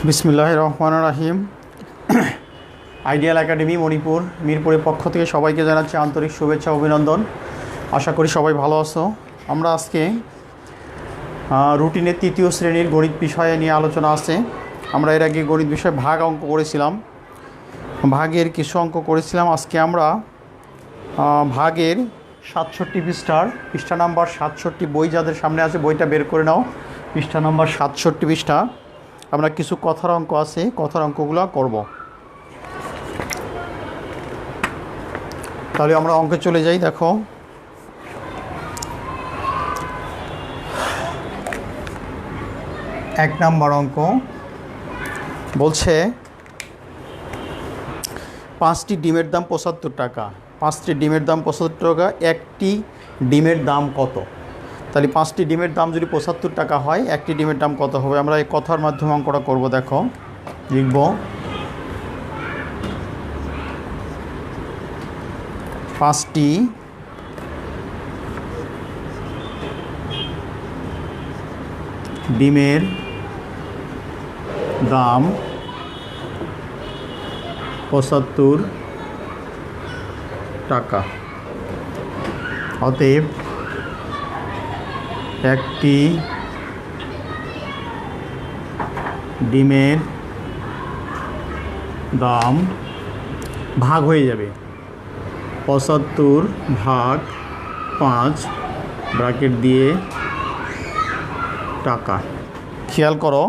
বিসমিল্লাহির রহমানির রহিম। Ideal academy Manipur মিরপুরের পক্ষ থেকে সবাইকে জানাচ্ছি আন্তরিক শুভেচ্ছা অভিনন্দন। আশা করি সবাই ভালো আছো। আমরা আজকে রুটিনের তৃতীয় শ্রেণীর গণিত বিষয়ে নিয়ে আলোচনা আছে। আমরা এর আগে গণিত বিষয়ে ভাগ অঙ্ক করেছিলাম, ভাগের কিছু অঙ্ক করেছিলাম। আজকে আমরা ভাগের 67 পৃষ্ঠা নাম্বার 67, বই যাদের সামনে আছে বইটা বের করে নাও। পৃষ্ঠা নাম্বার 67 পৃষ্ঠা আমরা কিছু কথার অঙ্ক আছে, কথার অঙ্কগুলো করব। তাহলে আমরা অঙ্কে চলে যাই। দেখো, এক নাম্বার অঙ্ক বলছে 5টি ডিমের দাম 75 টাকা। 5টি ডিমের দাম 75 টাকা, একটি ডিমের দাম কত? তাহলে 5টি ডিমের দাম যদি 75 টাকা হয়, একটি ডিমের দাম কত হবে? আমরা এই কথার মাধ্যমে অঙ্কটা করব। দেখো, লিখব 5টি ডিমের দাম 75 টাকা। অতএব একটি ডিমের দাম ভাগ হয়ে যাবে 75 ভাগ 5 ব্র্যাকেট দিয়ে টাকা। খেয়াল করো,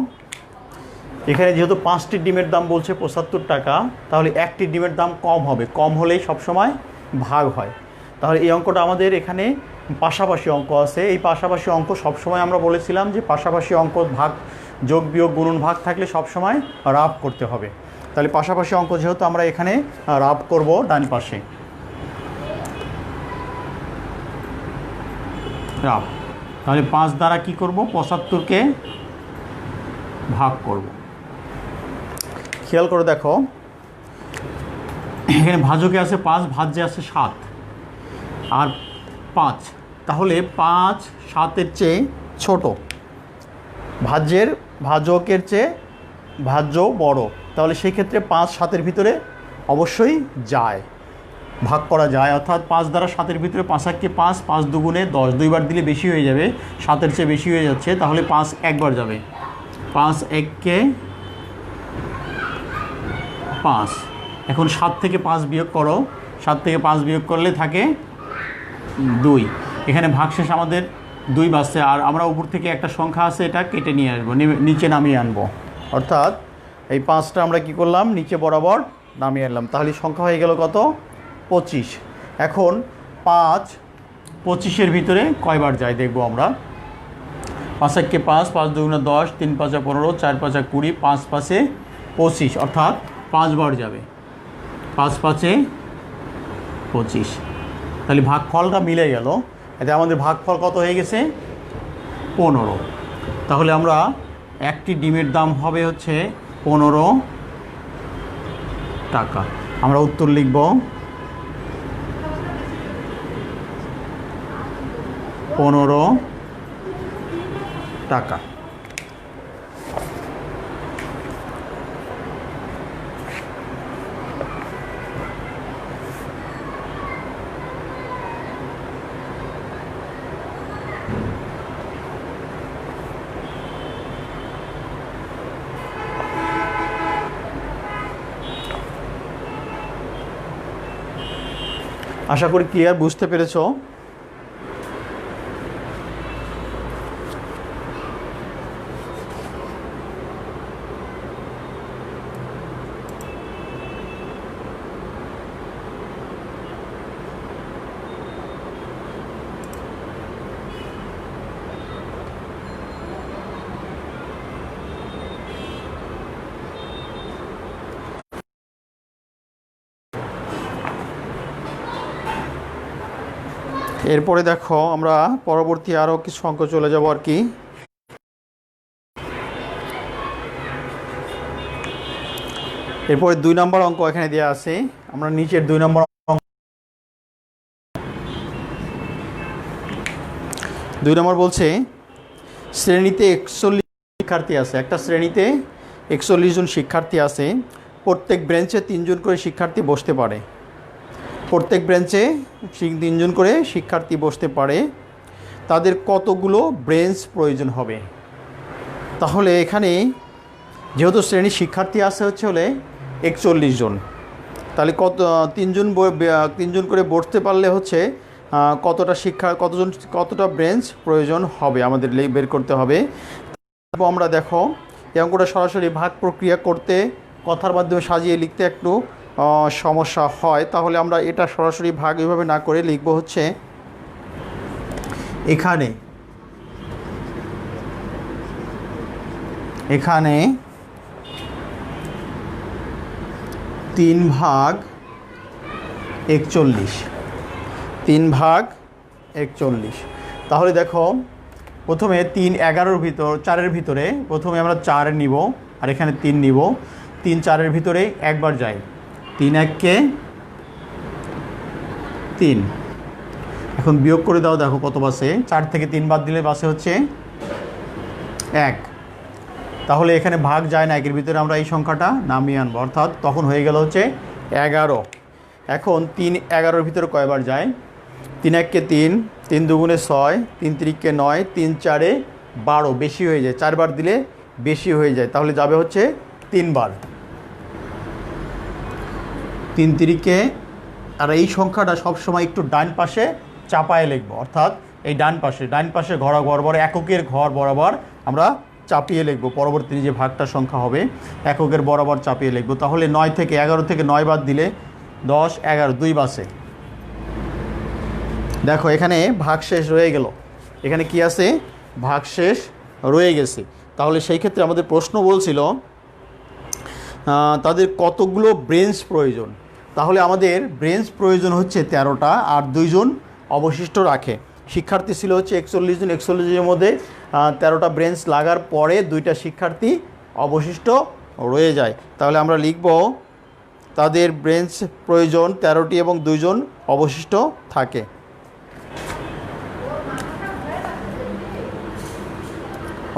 এখানে যেহেতু 5টি ডিমের দাম বলছে 75 টাকা, তাহলে একটি ডিমের দাম কম হবে। কম হলেই সবসময় ভাগ হয়। তাহলে এই অঙ্কটা আমাদের এখানে পাশাপাশি অঙ্ক আছে। এই পাশাপাশি অঙ্ক সবসময় আমরা বলেছিলাম যে পাশাপাশি অঙ্ক ভাগ, যোগ বিয়োগ গুণন ভাগ থাকলে সবসময় রাব করতে হবে। তাহলে পাশাপাশি অঙ্ক যেহেতু আমরা এখানে রাব করব ডান পাশে, রাব। তাহলে 5 দ্বারা কি করব? 75কে ভাগ করব। খেয়াল করে দেখো, এখানে ভাজকে আছে 5, ভাজ্যে আছে 7 আর 5। তাহলে 5 7-এর চেয়ে ছোট, ভাজকের চেয়ে ভাজ্য বড়। তাহলে সেই ক্ষেত্রে 5 7-এর ভিতরে অবশ্যই যায়, ভাগ করা যায়। অর্থাৎ 5 দ্বারা 7-এর ভিতরে 5 1-কে 5, 5 দুগুণে 10, দুইবার দিলে বেশি হয়ে যাবে, 7-এর চেয়ে বেশি হয়ে যাচ্ছে। তাহলে 5 একবার যাবে, 5 1-কে 5। এখন 7 থেকে 5 বিয়োগ করো, 7 থেকে 5 বিয়োগ করলে থাকে 2। এখানে ভাগশেষ আমাদের 2 বাজছে, আর আমরা উপর থেকে একটা সংখ্যা আছে এটা কেটে নিয়ে আসবো, নিচে নামিয়ে আনবো। অর্থাৎ এই 5টা আমরা কি করলাম? নিচে বরাবর নামিয়ে আনলাম। তাহলে সংখ্যা হয়ে গেল কত? 25। এখন 5 25-এর ভিতরে কয়বার যায় দেখবো আমরা। 5 1-কে 5, 5 দুগুণে 10, 3 5 15, 4 5 20, 5 5-এ 25, অর্থাৎ 5 বার যাবে। 5 5-এ 25। তাহলে ভাগফলটা মিলে গেল। এতে আমাদের ভাগফল কত হয়ে গেছে? 15। তাহলে আমরা একটি ডিমের দাম হবে হচ্ছে 15 টাকা। আমরা উত্তর লিখব 15 টাকা। আশা করি ক্লিয়ার, বুঝতে পেরেছো। এরপরে দেখো, আমরা পরবর্তী আরও কিছু অঙ্ক চলে যাব আর কি। এরপরে 2 নম্বর অঙ্ক এখানে দেওয়া আছে। আমরা নিচের 2 নম্বর অঙ্ক 2 নম্বর বলছে শ্রেণীতে 41 শিক্ষার্থী আছে। একটা শ্রেণীতে 41 জন শিক্ষার্থী আছে, প্রত্যেক ব্রেঞ্চে 3 জন করে শিক্ষার্থী বসতে পারে, প্রত্যেক ব্রেঞ্চে 3 জন করে শিক্ষার্থী বসতে পারে, তাদের কতগুলো বেঞ্চ প্রয়োজন হবে? তাহলে এখানে যেহেতু শ্রেণীর শিক্ষার্থী আছে হলে 41 জন, তাহলে তিনজন করে বসতে পারলে কতটা বেঞ্চ প্রয়োজন হবে আমাদের বের করতে হবে। আমরা দেখো এই অঙ্কটা সরাসরি ভাগ প্রক্রিয়া করতে কথার মাধ্যমে সাজিয়ে লিখতে একটু সমস্যা হয়, তাহলে আমরা এটা সরাসরি ভাগ এইভাবে না করে লিখব এখানে 3 ভাগ 41, 3 ভাগ 41। তাহলে দেখো প্রথমে 3 4-এর ভিতরে প্রথমে আমরা 4 নিব আর এখানে 3 নিব, 3 4-এর ভিতরে একবার যাই, 3 1-কে 3। এখন বিয়োগ করে দাও, দেখো কত বাসে, 4 থেকে 3 বাদ দিলে বাসে 1। তাহলে এখানে ভাগ যায় না, 1-এর ভিতরে আমরা এই সংখ্যাটা নামিয়ে আনবো, অর্থাৎ তখন হয়ে গেল 11। এখন 3 11-এর ভিতরে কয়বার যায়? 3 1-কে 3, 3 2-গুণে 6, 3 3-কে 9, 3 4-এ 12, বেশি হয়ে যায়, 4 বার দিলে বেশি হয়ে যায়, তাহলে যাবে 3 বার, 3 3-কে। আর এই সংখ্যাটা সবসময় একটু ডান পাশে চাপায় লিখবো, অর্থাৎ এই ডান পাশে ঘর বরাবর, এককের ঘর বরাবর আমরা চাপিয়ে লিখবো, পরবর্তী যে ভাগটা সংখ্যা হবে এককের বরাবর চাপিয়ে লিখবো। তাহলে 11 থেকে 9 বাদ দিলে 10 11, 2 বাসে। দেখো এখানে ভাগশেষ রয়ে গেল, এখানে কি আছে? ভাগশেষ রয়ে গেছে। তাহলে সেই ক্ষেত্রে আমাদের প্রশ্ন বলছিল তাদের কতগুলো বেঞ্চ প্রয়োজন। তাহলে আমাদের বেঞ্চ প্রয়োজন 13টা, আর 2 জন অবশিষ্ট রাখে। শিক্ষার্থী ছিল 41 জন, 41 জনের মধ্যে 13টা বেঞ্চ লাগার পরে 2টা শিক্ষার্থী অবশিষ্ট রয়ে যায়। তাহলে আমরা লিখব তাদের বেঞ্চ প্রয়োজন 13টি এবং 2 জন অবশিষ্ট থাকে।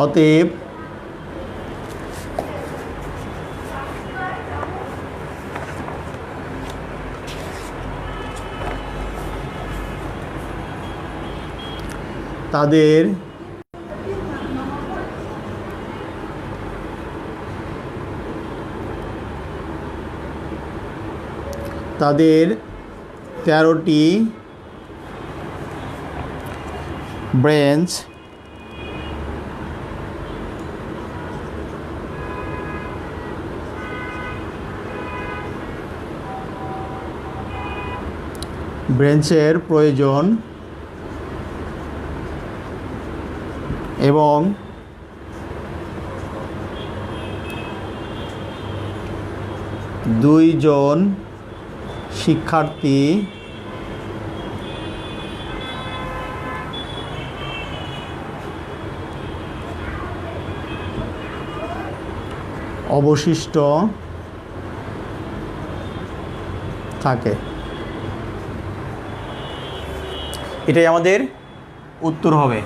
অতএব তাদের তাদের 13টি বেঞ্চ বেঞ্চের প্রয়োজন এবং দুইজন শিক্ষার্থী অবশিষ্ট থাকে। এটাই আমাদের উত্তর হবে।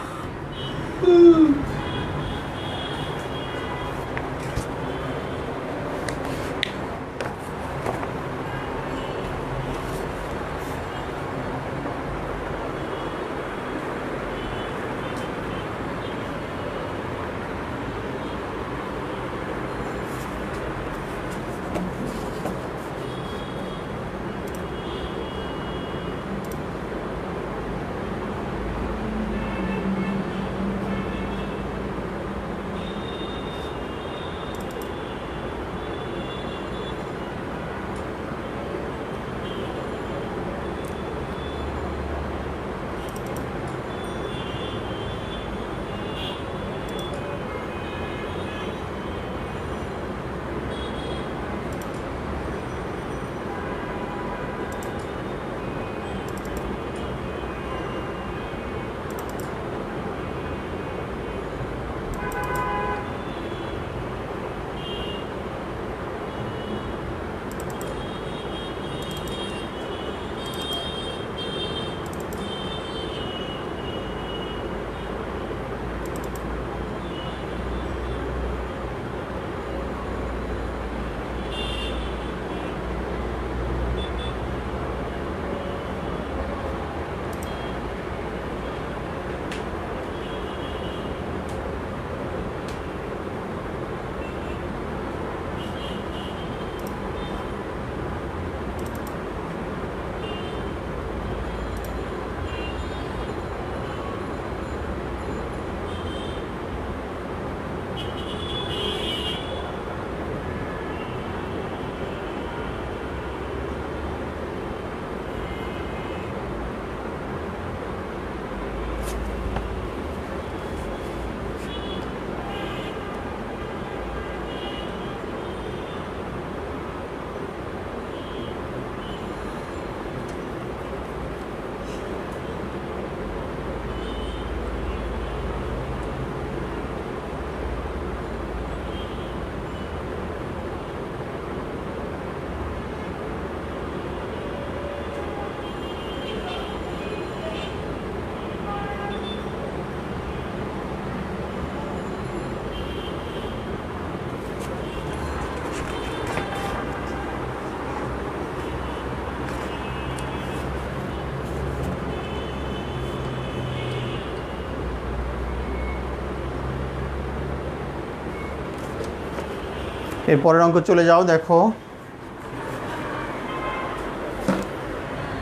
এরপরের অঙ্ক চলে যাও। দেখো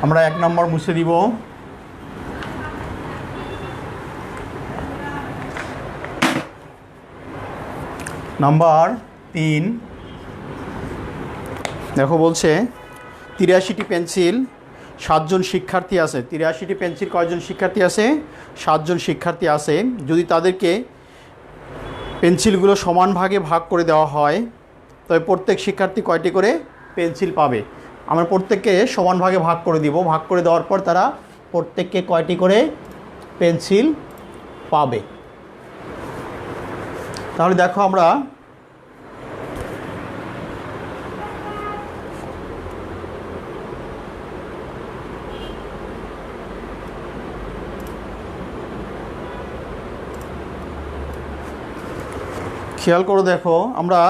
আমরা 1 নম্বর মুছে দিব। নাম্বার 3 দেখো বলছে 83টি পেন্সিল 7 জন শিক্ষার্থী আছে। 83টি পেন্সিল কয়জন শিক্ষার্থী আছে? 7 জন শিক্ষার্থী আছে। যদি তাদেরকে পেন্সিলগুলো সমান ভাগে ভাগ করে দেওয়া হয় তবে প্রত্যেক শিক্ষার্থী কয়টি করে পেন্সিল পাবে? আমরা প্রত্যেককে সমান ভাগে ভাগ করে দিব। ভাগ করে দেওয়ার পর তারা প্রত্যেককে কয়টি করে পেন্সিল পাবে? তাহলে দেখো আমরা খেয়াল করে দেখো, আমরা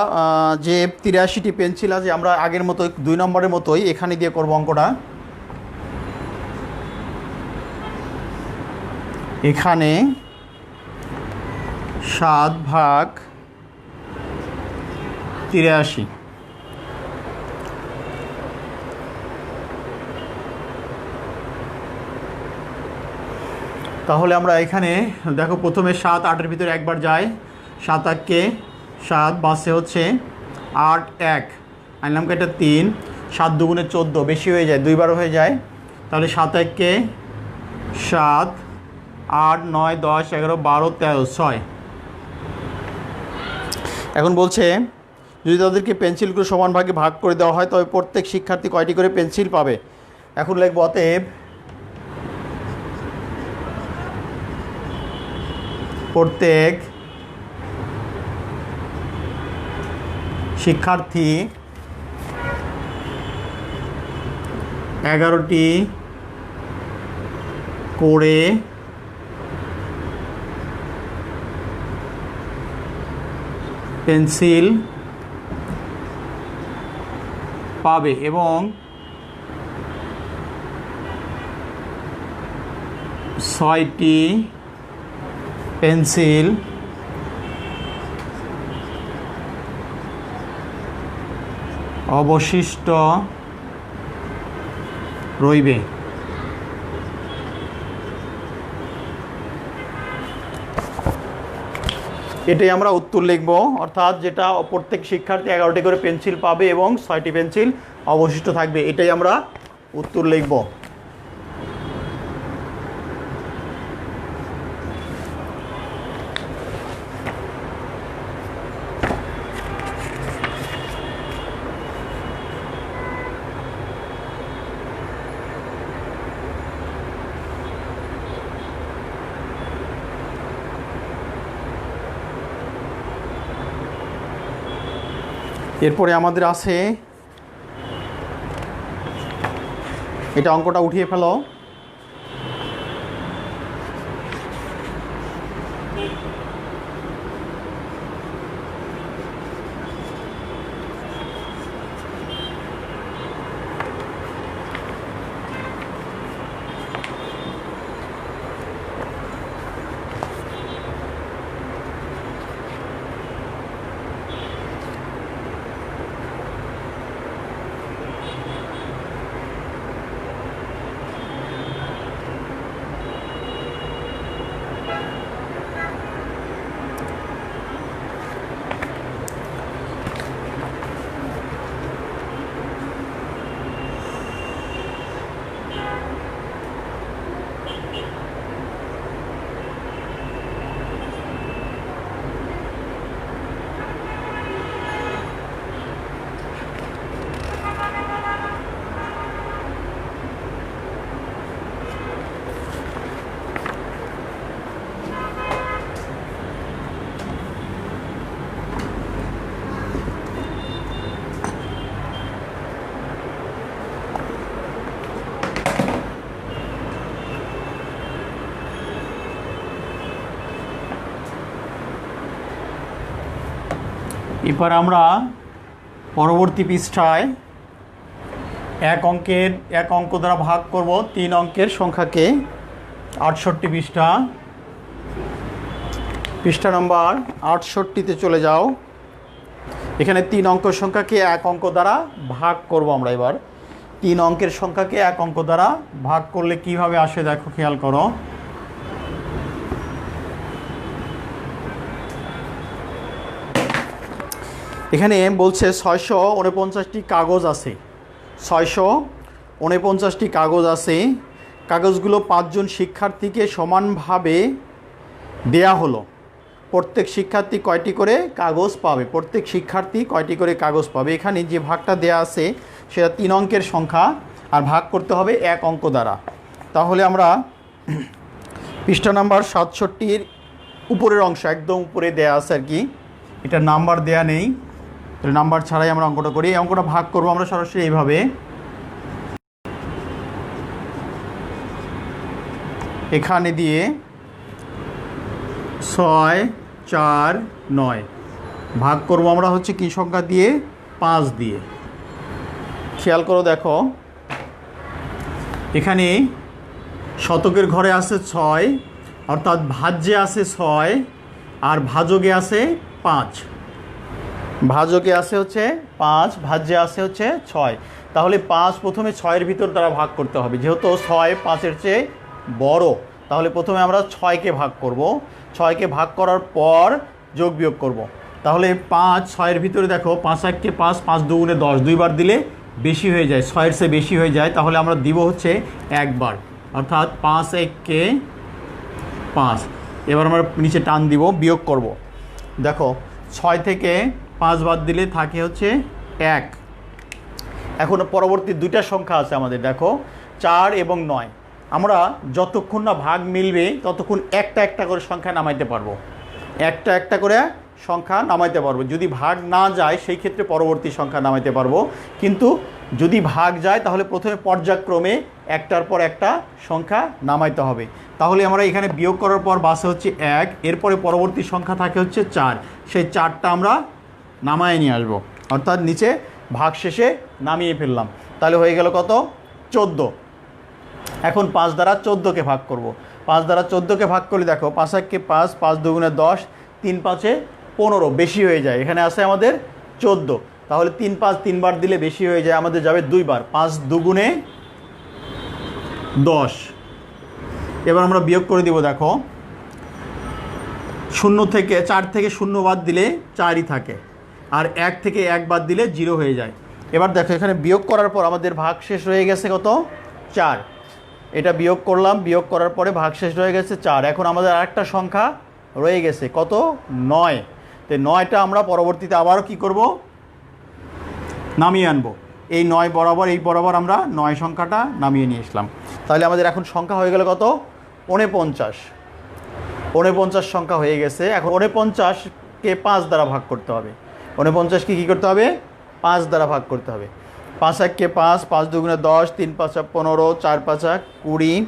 যে 83টি পেন্সিল আছে আমরা আগের মতো 2 নম্বরের মতোই এখানে দিয়ে করব অঙ্কটা। এখানে 7 ভাগ 83। তাহলে আমরা এখানে দেখো প্রথমে 7 8-এর ভিতরে একবার যায়। 7 8-কে 7 বাসে হচ্ছে 8 1 আনলাম এটা 3। 7 2 14 বেশি হয়ে যায়, 2 বার হয়ে যায়। তাহলে 7 1-কে 7 8 9 10 11 12 13 6। এখন বলছে যদি তাদেরকে পেন্সিলগুলো সমান ভাগে ভাগ করে দেওয়া হয় তবে প্রত্যেক শিক্ষার্থী কয়টি করে পেন্সিল পাবে? এখন লিখব অতএব প্রত্যেক শিক্ষার্থী 11টি করে পেন্সিল পাবে এবং 6টি পেন্সিল অবশিষ্ট রইবে। এটাই আমরা উত্তর লিখব, অর্থাৎ যেটা প্রত্যেক শিক্ষার্থী 11টি করে পেন্সিল পাবে এবং 6টি পেন্সিল অবশিষ্ট থাকবে, এটাই আমরা উত্তর লিখব। এরপরে আমাদের আছে এটা, অঙ্কটা উঠিয়ে ফেলো। এবার আমরা পরবর্তী পৃষ্ঠায় এক অঙ্ক দ্বারা ভাগ করব 3 অঙ্কের সংখ্যাকে। 68 পৃষ্ঠা নম্বর 68-তে চলে যাও। এখানে 3 অঙ্কের সংখ্যাকে 1 অঙ্ক দ্বারা ভাগ করব আমরা এবার। 3 অঙ্কের সংখ্যাকে 1 অঙ্ক দ্বারা ভাগ করলে কিভাবে আসে দেখো, খেয়াল করো। এখানে বলছে 649টি কাগজ আছে, 649টি কাগজ আছে। কাগজগুলো 5 জন শিক্ষার্থীকে সমানভাবে দেয়া হলো। প্রত্যেক শিক্ষার্থী কয়টি করে কাগজ পাবে? প্রত্যেক শিক্ষার্থী কয়টি করে কাগজ পাবে? এখানে যে ভাগটা দেয়া আছে সেটা 3 অঙ্কের সংখ্যা, আর ভাগ করতে হবে 1 অঙ্ক দ্বারা। তাহলে আমরা পৃষ্ঠা নাম্বার 67-র উপরের অংশ, একদম উপরে দেয়া আছে আর কি, এটা নাম্বার দেয়া নেই, নাম্বার ছাড়াই আমরা অঙ্কটা করি। এই অঙ্কটা ভাগ করবো আমরা সরাসরি এইভাবে। এখানে দিয়ে 6, 4, 9 ভাগ করব আমরা হচ্ছে কি সংখ্যা দিয়ে? 5 দিয়ে। খেয়াল করো, দেখো এখানে শতকের ঘরে আছে 6, অর্থাৎ ভাজ্যে আছে 6 আর ভাজকে আছে 5। ভাজকে আছে হচ্ছে 5, ভাজ্যে আছে হচ্ছে 6। তাহলে 5 প্রথমে 6-এর ভিতর দ্বারা ভাগ করতে হবে, যেহেতু 6 5-এর চেয়ে বড়। তাহলে প্রথমে আমরা 6কে ভাগ করব, 6কে ভাগ করার পর যোগ বিয়োগ করব। তাহলে 5 6-এর ভিতরে দেখো, 5 1 কে 5, 5 2 গুণে 10, দুইবার দিলে বেশি হয়ে যায়, 6-এর চেয়ে বেশি হয়ে যায়। তাহলে আমরা দিব হচ্ছে একবার, অর্থাৎ 5 1 কে 5। এবার আমরা নিচে টান দিব, বিয়োগ করব। দেখো 6 থেকে 5 বাদ দিলে থাকে হচ্ছে 1। এখন পরবর্তী দুইটা সংখ্যা আছে আমাদের, দেখো 4 এবং 9। আমরা যতক্ষণ না ভাগ মিলবে ততক্ষণ একটা একটা করে সংখ্যা নামাইতে পারবো, একটা একটা করে সংখ্যা নামাইতে পারবো। যদি ভাগ না যায় সেই ক্ষেত্রে পরবর্তী সংখ্যা নামাইতে পারবো, কিন্তু যদি ভাগ যায় তাহলে প্রথমে পর্যায়ক্রমে একটার পর একটা সংখ্যা নামাইতে হবে। তাহলে আমরা এখানে বিয়োগ করার পর বাসে হচ্ছে 1, এরপরে পরবর্তী সংখ্যা থাকে হচ্ছে 4। সেই 4টা আমরা নামায় নিয়ে আসবো, অর্থাৎ নিচে ভাগ শেষে নামিয়ে ফেললাম। তাহলে হয়ে গেল কত? 14। এখন 5 দ্বারা 14কে ভাগ করব। 5 দ্বারা 14কে ভাগ করলে দেখো 5 1 কে 5, 5 2 গুণে 10, 3 5 এ 15, বেশি হয়ে যায়। এখানে আছে আমাদের 14। তাহলে 3 5 3বার দিলে বেশি হয়ে যায়, আমাদের যাবে 2বার, 5 2 গুণে 10। এবার আমরা বিয়োগ করে দিব। দেখো 0 থেকে 4 থেকে 0 বাদ দিলে 4ই থাকে, আর 1 থেকে 1 বাদ দিলে 0 হয়ে যায়। এবার দেখো এখানে বিয়োগ করার পর আমাদের ভাগ শেষ রয়ে গেছে কত? 4। এটা বিয়োগ করলাম, বিয়োগ করার পরে ভাগ শেষ রয়ে গেছে 4। এখন আমাদের আরেকটা সংখ্যা রয়ে গেছে কত? 9। তো 9টা আমরা পরবর্তীতে আবারও কি করব? নামিয়ে আনবো। এই 9 বরাবর, এই বরাবর আমরা 9 সংখ্যাটা নামিয়ে নিয়ে আসলাম। তাহলে আমাদের এখন সংখ্যা হয়ে গেল কত? 49। 49 সংখ্যা হয়ে গেছে। এখন 49কে 5 দ্বারা ভাগ করতে হবে। 49কে কী করতে হবে? 5 দ্বারা ভাগ করতে হবে। 5 1 কে 5, 5 2 গুণে 10, 3 5 15, 4 5 20,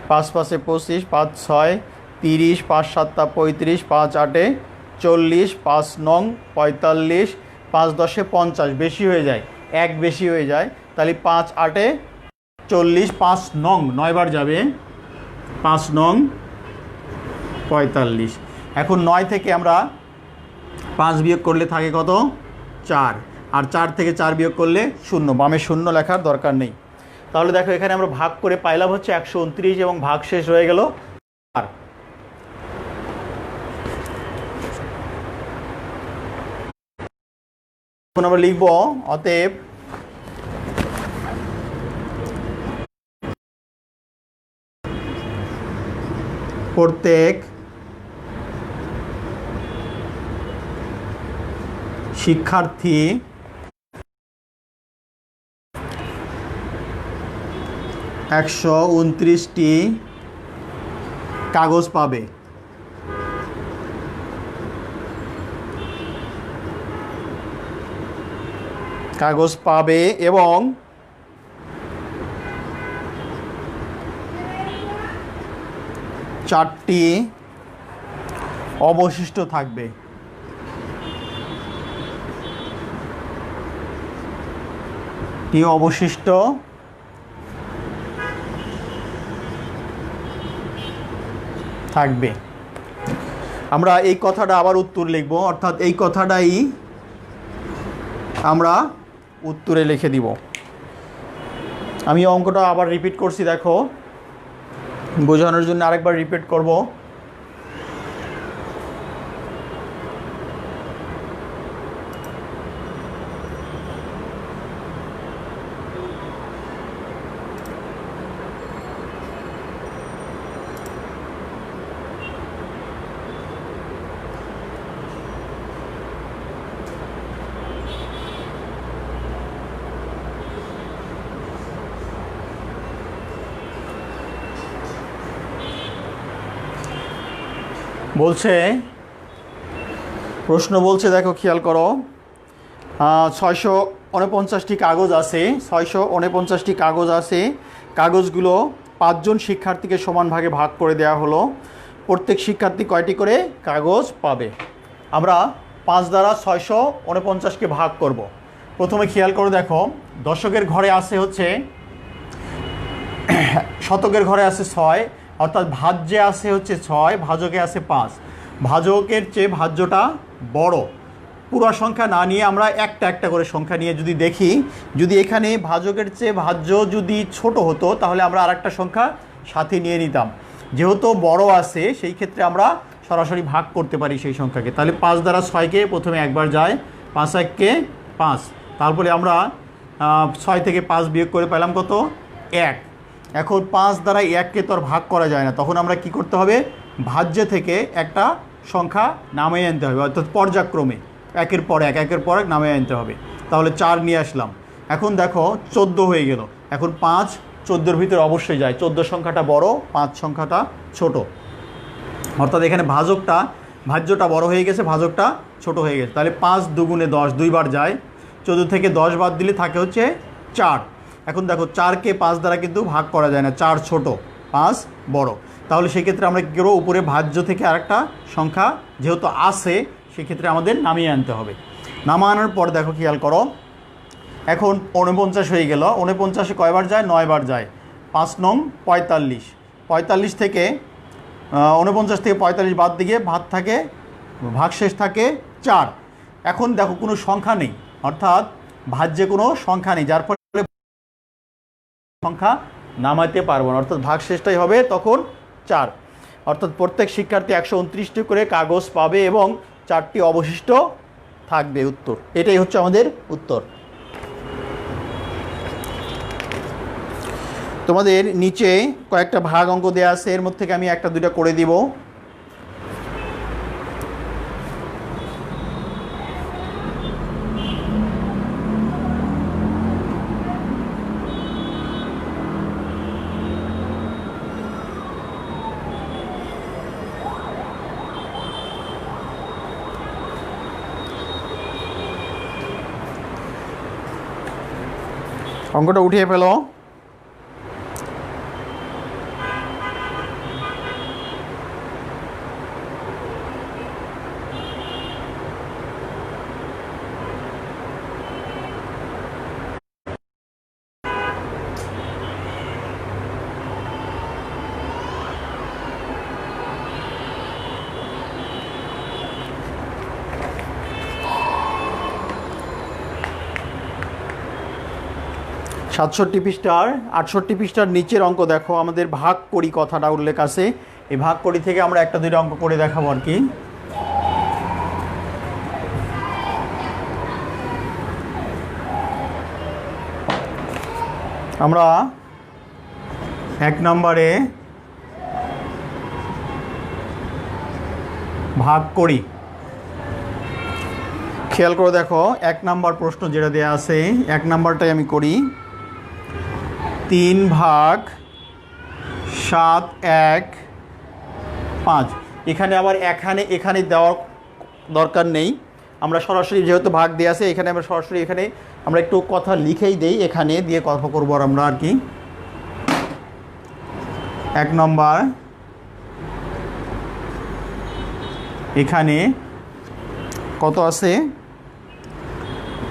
5 5 25, 5 6 30, 5 7 35, 5 8 40, 5 9 45, 5 10 50, বেশি হয়ে যায়, 1 বেশি হয়ে যায়। তাহলে 5 8 40, 5 9 9বার যাবে, 5 9 45। এখন 9 থেকে আমরা 5 বিয়োগ করলে থাকে কত? 4। আর 4 থেকে 4 বিয়োগ করলে 0, বামে 0 লেখার দরকার নেই। তাহলে দেখো এখানে আমরা ভাগ করে পাইলাম হচ্ছে 129 এবং ভাগ শেষ হয়ে গেল 4। এখন আমরা লিখব অতএব প্রত্যেক শিক্ষার্থী 129টি কাগজ পাবে। কাগজ পাবে এবং চারটি অবশিষ্ট থাকবে। টি অবশিষ্ট থাকবে। আমরা এই কথাটা আবার উত্তর লিখব, অর্থাৎ এই কথাটাই আমরা উত্তরে লিখে দিব। আমি অঙ্কটা আবার রিপিট করছি, দেখো বোঝানোর জন্য আরেকবার রিপিট করব। বলছে প্রশ্ন বলছে, দেখো খেয়াল করো, 649টি কাগজ আছে, 649টি কাগজ আছে। কাগজগুলো 5 জন শিক্ষার্থীকে সমান ভাগে ভাগ করে দেওয়া হলো। প্রত্যেক শিক্ষার্থী কয়টি করে কাগজ পাবে? আমরা 5 দ্বারা 649কে ভাগ করব। প্রথমে খেয়াল করে দেখো, দশকের ঘরে আছে হচ্ছে, শতকের ঘরে আছে 6, অর্থাৎ ভাজ্যে আছে হচ্ছে 6, ভাজকে আছে 5। ভাজকের চেয়ে ভাজ্যটা বড়। পুরো সংখ্যা না নিয়ে আমরা একটা একটা করে সংখ্যা নিয়ে যদি দেখি, যদি এখানে ভাজকের চেয়ে ভাজ্য যদি ছোট হতো তাহলে আমরা আরেকটা সংখ্যা সাথে নিয়ে নিতাম। যেহেতু বড় আছে সেই ক্ষেত্রে আমরা সরাসরি ভাগ করতে পারি সেই সংখ্যাকে। তাহলে 5 দ্বারা 6কে প্রথমে একবার যায়, 5 1 5। তারপরে আমরা 6 থেকে 5 বিয়োগ করে পেলাম কত? 1। এখন 5 দ্বারা 1কে তো আর ভাগ করা যায় না, তখন আমরা কি করতে হবে? ভাজ্য থেকে একটা সংখ্যা নামিয়ে আনতে হবে, অর্থাৎ পর্যায়ক্রমে একের পর এক নামিয়ে আনতে হবে। তাহলে 4 নিয়ে আসলাম। এখন দেখো 14 হয়ে গেল। এখন 5 14-র ভিতরে অবশ্যই যায়। 14 সংখ্যাটা বড়, 5 সংখ্যাটা ছোট। অর্থাৎ এখানে ভাজ্যটা বড় হয়ে গেছে, ভাজকটা ছোট হয়ে গেছে। তাহলে 5 2 10, 2 বার যায়। 14 থেকে 10 বাদ দিলে থাকে হচ্ছে 4। এখন দেখো 4কে 5 দ্বারা কিন্তু ভাগ করা যায় না, 4 ছোট, 5 বড়। তাহলে সেক্ষেত্রে আমরা কী করবো? উপরে ভাজ্য থেকে আরেকটা সংখ্যা যেহেতু আছে সেক্ষেত্রে আমাদের নামিয়ে আনতে হবে। নামানোর পর দেখো খেয়াল করো, এখন 49 হয়ে গেল। 49-এ কয়বার যায়? 9 বার যায়। 5 নং 45। 45 থেকে 49 থেকে 45 বাদ দিয়ে ভাগশেষ থাকে 4। এখন দেখো কোনো সংখ্যা নেই, অর্থাৎ ভাজ্যে কোনো সংখ্যা নেই, যার ফলে সংখ্যা নামাইতে পারবো না, অর্থাৎ ভাগশেষটাই হবে তখন 4। অর্থাৎ প্রত্যেক শিক্ষার্থী 129টি করে কাগজ পাবে এবং 4টি অবশিষ্ট থাকবে। উত্তর এটাই হচ্ছে আমাদের উত্তর। তোমাদের নিচে কয়েকটা ভাগ অঙ্ক দেওয়া আছে, এর মধ্যে থেকে আমি একটা দুইটা করে দিব। অঙ্কটা উঠিয়ে ফেলো। সাতষট্টি পৃষ্ঠার 68 পৃষ্ঠার নিচের অঙ্ক দেখো, আমাদের ভাগ করি কথাটা উল্লেখ আছে। এই ভাগ করি থেকে আমরা একটা দুইটা অঙ্ক করে দেখাবো আর কি। আমরা 1 নম্বরে ভাগ করি। খেয়াল করে দেখো 1 নম্বর প্রশ্ন যেটা দেওয়া আছে, 1 নম্বরটাই আমি করি। 3 ভাগ 7 1 5। এখানে আবার এখানে দেওয়ার দরকার নেই, আমরা সরাসরি যেহেতু ভাগ দেওয়া আছে এখানে আমরা সরাসরি এখানে আমরা একটু কথা লিখেই দেই, এখানে দিয়ে কথা করবো আমরা আর কি। 1 নম্বর এখানে কত আছে?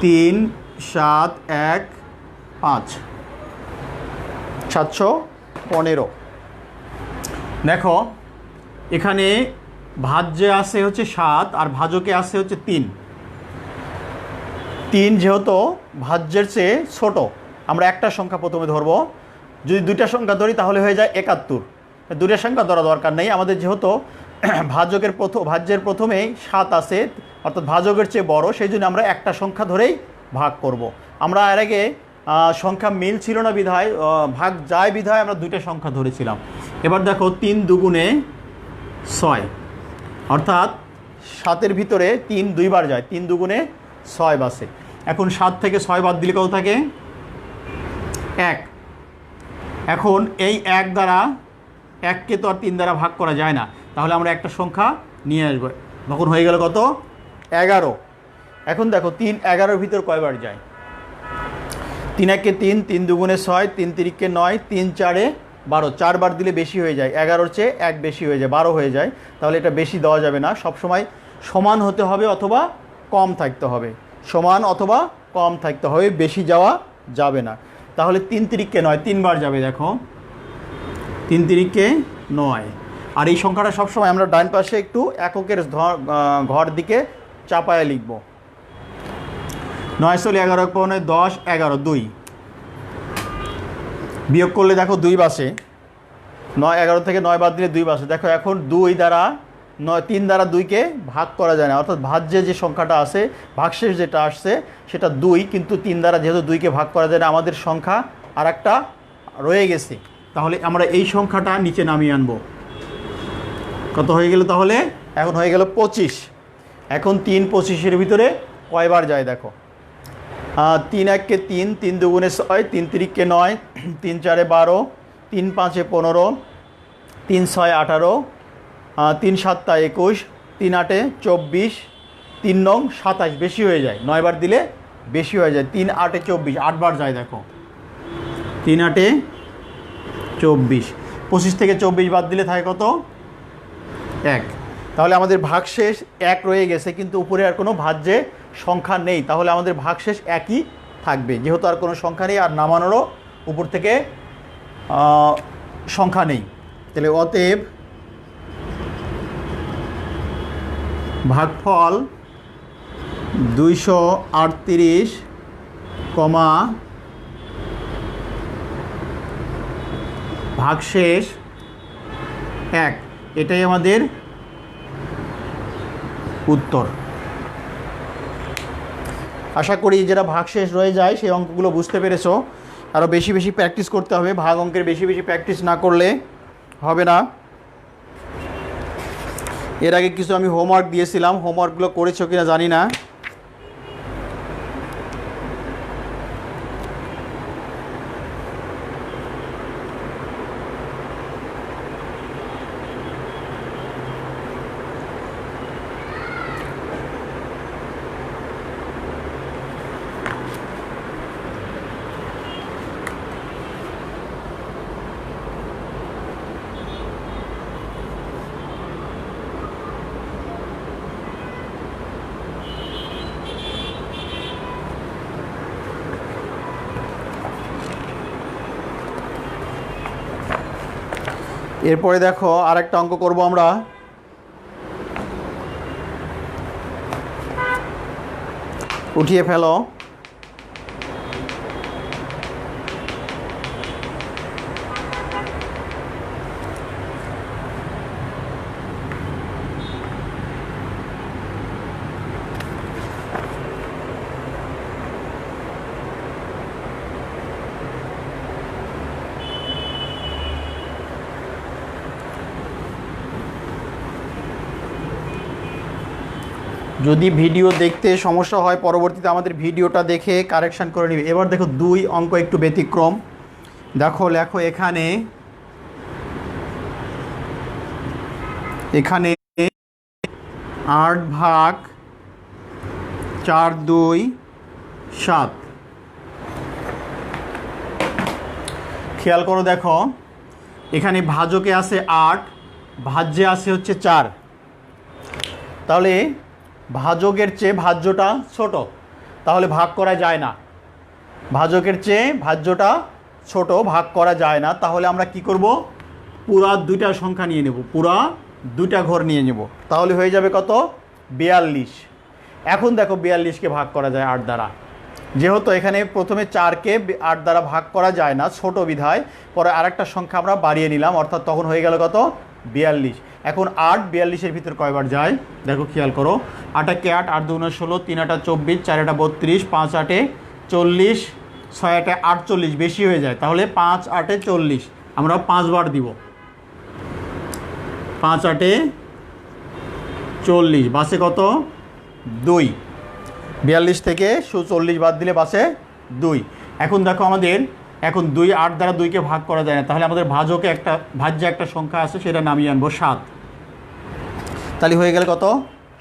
3 7 1 5, 715। দেখো এখানে ভাজ্যে আছে হচ্ছে 7 আর ভাজকে আছে হচ্ছে 3। 3 যেহেতু ভাজ্যের চেয়ে ছোট, আমরা একটা সংখ্যা প্রথমে ধরব। যদি দুইটা সংখ্যা ধরি তাহলে হয়ে যায় 71। দুইটা সংখ্যা ধরা দরকার নেই আমাদের, যেহেতু ভাজ্যের প্রথমেই 7 আছে, অর্থাৎ ভাজকের চেয়ে বড়, সেই জন্য আমরা একটা সংখ্যা ধরেই ভাগ করব। আমরা এর আগে সংখ্যা মিল ছিল না বিধায়, ভাগ যায় বিধায় আমরা দুইটা সংখ্যা ধরেছিলাম। এবার দেখো 3 দুগুণে 6, অর্থাৎ 7-এর ভিতরে 3 দুইবার যায়, 3 দুগুণে 6 বাসে। এখন 7 থেকে 6 বাদ দিলে কত থাকে? 1। এখন এই 1 দ্বারা 1কে তো আর 3 দ্বারা ভাগ করা যায় না, তাহলে আমরা একটা সংখ্যা নিয়ে আসবো। তখন হয়ে গেল কত? 11। এখন দেখো 3 11-এর ভিতর কয়বার যায়? 3 1-কে 3, 3 দুগুণে 6, 3 3-কে 9, 3 4-এ 12। 4 বার দিলে বেশি হয়ে যায়, 11-র চেয়ে 1 বেশি হয়ে যায়, 12 হয়ে যায়। তাহলে এটা বেশি দেওয়া যাবে না, সবসময় সমান হতে হবে অথবা কম থাকতে হবে, সমান অথবা কম থাকতে হবে, বেশি যাওয়া যাবে না। তাহলে 3 3-কে 9 3 বার যাবে, দেখো 3 3-কে 9। আর এই সংখ্যাটা সবসময় আমরা ডান পাশে একটু এককের ঘর দিকে চাপায় লিখব। 9 ষোলো 11 পৌনে 10 11 2 বিয়োগ করলে দেখো 2 বাসে। 9 11 থেকে 9 বাদ দিলে 2 বাসে। দেখো এখন 2 দ্বারা 3 দ্বারা 2কে ভাগ করা যায় না, অর্থাৎ ভাজ্যে যে সংখ্যাটা আছে, ভাগশেষ যেটা আসছে সেটা 2, কিন্তু 3 দ্বারা যেহেতু 2কে ভাগ করা যায় না, আমাদের সংখ্যা আর একটা রয়ে গেছে। তাহলে আমরা এই সংখ্যাটা নিচে নামিয়ে আনব। কত হয়ে গেল তাহলে? এখন হয়ে গেল 25। এখন 3 25-এর ভিতরে কয়বার যায় দেখো? 3 1-কে 3, 3 দুগুণে 6, 3 3-কে 9, 3 4-এ 12, 3 5-এ 15, 3 6-এ 18, 3 7-টা 21, 3 8-এ 24, 3 9 27, বেশি হয়ে যায়, 9 বার দিলে বেশি হয়ে যায়। 3 8-এ 24, 8 বার যায় দেখো, 3 8-এ 24। 25 থেকে 24 বাদ দিলে থাকে কত? 1। তাহলে আমাদের ভাগশেষ 1 রয়ে গেছে, কিন্তু উপরে আর কোনো ভাজ্যে সংখ্যা নেই, তাহলে আমাদের ভাগশেষ একই থাকবে। যেহেতু আর কোনো সংখ্যা নেই আর নামানোরও উপর থেকে সংখ্যা নেই, তাহলে অতএব ভাগফল 238, ভাগশেষ 1, এটাই আমাদের উত্তর। আশা করি যেটা ভাগশেষ রয়ে যায় সেই অঙ্কগুলো বুঝতে পেরেছো। আরও বেশি বেশি প্র্যাকটিস করতে হবে, ভাগ অঙ্কের বেশি বেশি প্র্যাকটিস না করলে হবে না। এর আগে কিছু আমি হোমওয়ার্ক দিয়েছিলাম, হোমওয়ার্কগুলো করেছো কিনা জানি না। এরপরে দেখো আরেকটা অঙ্ক করব আমরা। উঠিয়ে ফেলো। যদি ভিডিও দেখতে সমস্যা হয় পরবর্তীতে আমাদের ভিডিওটা দেখে কারেকশান করে নিবে। এবার দেখো 2 অঙ্ক একটু ব্যতিক্রম। দেখো লেখো এখানে 8 ভাগ 4 2 7। খেয়াল করো, দেখো এখানে ভাজকে আছে 8, ভাজ্যে আছে হচ্ছে 4। তাহলে ভাজকের চেয়ে ভাজ্যটা ছোট, তাহলে ভাগ করা যায় না। ভাজকের চেয়ে ভাজ্যটা ছোট, ভাগ করা যায় না। তাহলে আমরা কি করব? পুরা 2টা সংখ্যা নিয়ে নেব, পুরা 2টা ঘর নিয়ে নেব। তাহলে হয়ে যাবে কত? 42। এখন দেখো 42কে ভাগ করা যায় 8 দ্বারা, যেহেতু এখানে প্রথমে 4কে 8 দ্বারা ভাগ করা যায় না, ছোট বিধায় পরে আরেকটা সংখ্যা আমরা বাড়িয়ে নিলাম, অর্থাৎ তখন হয়ে গেল কত 42। এখন 8 42-এর ভিতর কয়বার যায় দেখো, খেয়াল করো। 8 একে 8, 8 দুগুণে 16, 3 8 24, 4 8 32, 5 8 40, 6 8 48, বেশি হয়ে যায়। তাহলে 5 8 40 আমরা 5 বার দিব। 5 8 40, বাসে কত 2। 42 থেকে 40 বাদ দিলে বাসে 2। এখন দেখো আমাদের এখন 2 8 দ্বারা 2কে ভাগ করা যায় না, তাহলে আমাদের ভাজ্যে একটা সংখ্যা আছে, সেটা নামিয়ে আনবো 7। তাহলে হয়ে গেল কত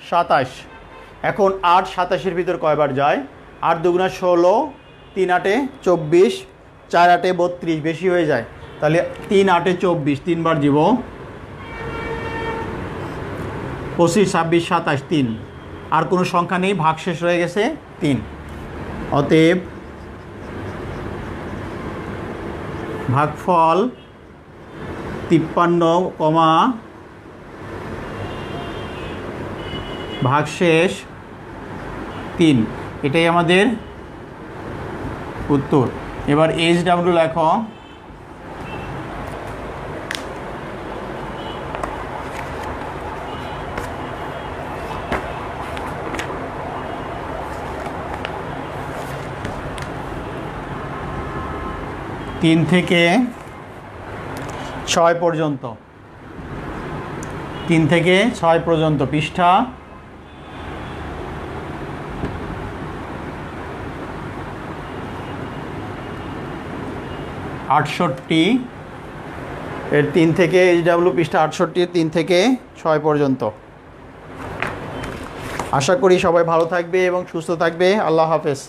27। এখন 8 27-এর ভিতর কয়বার যায়? 8 দুগুণা 16, 3 8 24, 4 8 32, বেশি হয়ে যায়। তাহলে 3 8 24, 3 বার দিব। 25 26 27, 3। আর কোনো সংখ্যা নেই, ভাগ শেষ হয়ে গেছে 3। অতএব ভাগফল 53, ভাগশেষ 3, এটাই আমাদের উত্তর। এবার SW লেখো। তিন থেকে 6 পর্যন্ত, 3 থেকে 6 পর্যন্ত, পৃষ্ঠা 68 এর 3 থেকে SW পৃষ্ঠা 68 3 থেকে 6 পর্যন্ত। আশা করি সবাই ভালো থাকবে এবং সুস্থ থাকবে। আল্লাহ হাফেজ।